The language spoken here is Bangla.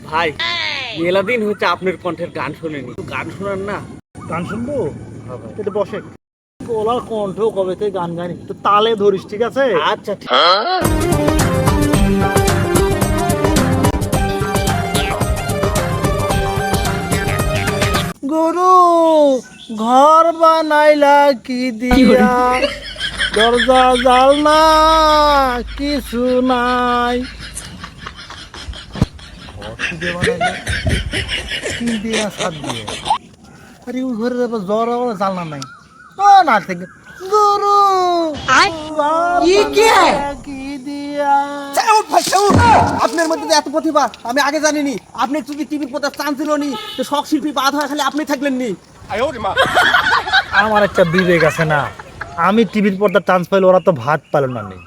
ভাই মেলা দিন হচ্ছে আপনার কণ্ঠের গান শুনেনি, গান শোনান না। গান শুনবো? হ্যাঁ ভাই। এটা বসে ওলার কণ্ঠ কবে থেকে গান গাইনি, তো তালে ধরিস, ঠিক আছে? আচ্ছা ঠিক। গুরু ঘর বানাইলা কি দিয়া, দরজা জালনা কিছু নাই। ঘর কি দিয়ে বানাইলে? কি দিয়ে? সাত দিয়ে। আরে ওই ঘরের আবার জ্বর আবার জালনা নাই। ও না থেকে গুরু কি দিয়া। আপনার মধ্যে যে এত প্রতিভা আমি আগে জানিনি। আপনি যদি টিভির পর্দা চান্স ছিল নি, তো শখ শিল্পী বাদ হয়ে খালি আপনি থাকলেন নি। আমার একটা বিবেক আছে না, আমি টিভির পর্দা চান্স পাইলে ওরা তো ভাত পাইল না। নেই